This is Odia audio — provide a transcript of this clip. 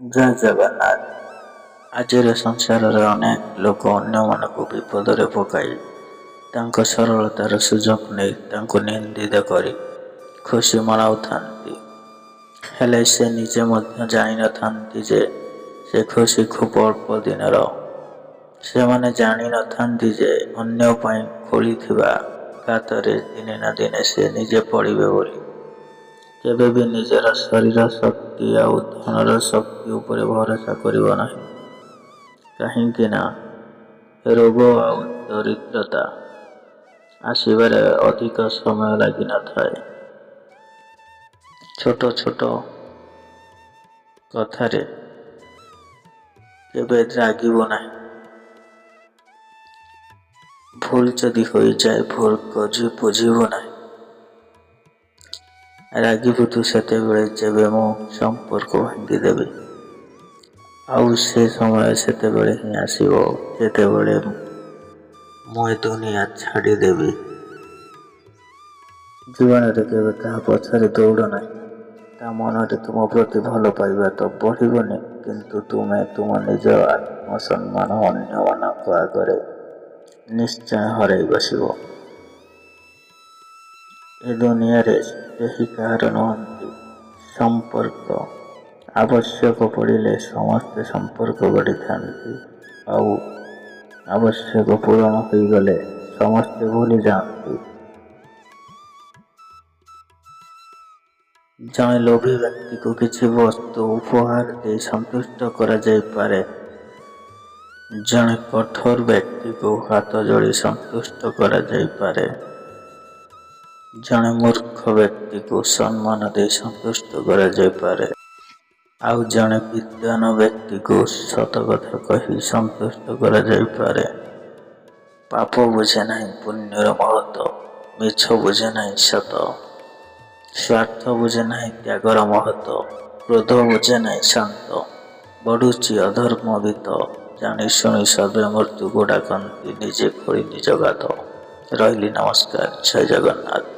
ଜୟ ଜଗନ୍ନାଥ। ଆଜିର ସଂସାରରେ ଅନେକ ଲୋକ ଅନ୍ୟମାନଙ୍କୁ ବିପଦରେ ପକାଇ ତାଙ୍କ ସରଳତାର ସୁଯୋଗ ନେଇ ତାଙ୍କୁ ନିନ୍ଦିତ କରି ଖୁସି ମନାଉଥାନ୍ତି। ହେଲେ ସେ ନିଜେ ମଧ୍ୟ ଜାଣିନଥାନ୍ତି ଯେ ସେ ଖୁସି ଖୁବ୍ ଅଳ୍ପ ଦିନର। ସେମାନେ ଜାଣିନଥାନ୍ତି ଯେ ଅନ୍ୟ ପାଇଁ ଖୋଳିଥିବା ଗାତରେ ଦିନେ ନା ଦିନେ ସେ ନିଜେ ପଡ଼ିବେ ବୋଲି। କେବେ ବି ନିଜର ଶରୀର ଶକ୍ତି ଆଉ ଧନର ଶକ୍ତି ଉପରେ ଭରସା କରିବ ନାହିଁ, କାହିଁକି ନା ରୋଗ ଆଉ ଦରିଦ୍ରତା ଆସିବାରେ ଅଧିକ ସମୟ ଲାଗିନଥାଏ। ଛୋଟ ଛୋଟ କଥାରେ କେବେ ରାଗିବ ନାହିଁ। ଭୁଲ ଯଦି ହୋଇଯାଏ ଭୁଲ ବୁଝିବ ନାହିଁ। ରାଗିବୁ ତୁ ସେତେବେଳେ ଯେବେ ମୁଁ ସମ୍ପର୍କ ଭାଙ୍ଗିଦେବି, ଆଉ ସେ ସମୟ ସେତେବେଳେ ହିଁ ଆସିବ ଯେତେବେଳେ ମୁଁ ଏ ଦୁନିଆ ଛାଡ଼ିଦେବି। ଜୀବନରେ କେବେ କାହା ପଛରେ ଦୌଡ଼ ନାହିଁ। ତା ମନରେ ତୁମ ପ୍ରତି ଭଲ ପାଇବା ତ ବଢ଼ିବନି, କିନ୍ତୁ ତୁମେ ତୁମ ନିଜ ଆତ୍ମସମ୍ମାନ ଅନ୍ୟମାନଙ୍କ ଆଗରେ ନିଶ୍ଚୟ ହରାଇ ବସିବ। ଏ ଦୁନିଆରେ କେହି କାହାର ନୁହନ୍ତି। ସମ୍ପର୍କ ଆବଶ୍ୟକ ପଡ଼ିଲେ ସମସ୍ତେ ସମ୍ପର୍କ ଗଢ଼ିଥାନ୍ତି, ଆଉ ଆବଶ୍ୟକ ପୂରଣ ହୋଇଗଲେ ସମସ୍ତେ ଭୁଲି ଯାଆନ୍ତି। ଜଣେ ଲୋଭୀ ବ୍ୟକ୍ତିକୁ କିଛି ବସ୍ତୁ ଉପହାର ଦେଇ ସନ୍ତୁଷ୍ଟ କରାଯାଇପାରେ। ଜଣେ କଠୋର ବ୍ୟକ୍ତିକୁ ହାତ ଯୋଡ଼ି ସନ୍ତୁଷ୍ଟ କରାଯାଇପାରେ। ଜଣେ ମୂର୍ଖ ବ୍ୟକ୍ତିକୁ ସମ୍ମାନ ଦେଇ ସନ୍ତୁଷ୍ଟ କରାଯାଇପାରେ, ଆଉ ଜଣେ ବିଦ୍ୱାନ ବ୍ୟକ୍ତିକୁ ସତ କଥା କହି ସନ୍ତୁଷ୍ଟ କରାଯାଇପାରେ। ପାପ ବୁଝେ ନାହିଁ ପୁଣ୍ୟର ମହତ୍ତ୍ୱ, ମିଛ ବୁଝେ ନାହିଁ ସତ, ସ୍ୱାର୍ଥ ବୁଝେ ନାହିଁ ତ୍ୟାଗର ମହତ୍ତ୍ୱ, କ୍ରୋଧ ବୁଝେ ନାହିଁ ଶାନ୍ତ। ବଢ଼ୁଛି ଅଧର୍ମ ଭୀତ, ଜାଣି ଶୁଣି ସର୍ବେ ମୃତ୍ୟୁକୁ ଡାକନ୍ତି, ନିଜେ ଖୋଳି ନିଜ ଗାତ। ରହିଲି, ନମସ୍କାର, ଜୟ ଜଗନ୍ନାଥ।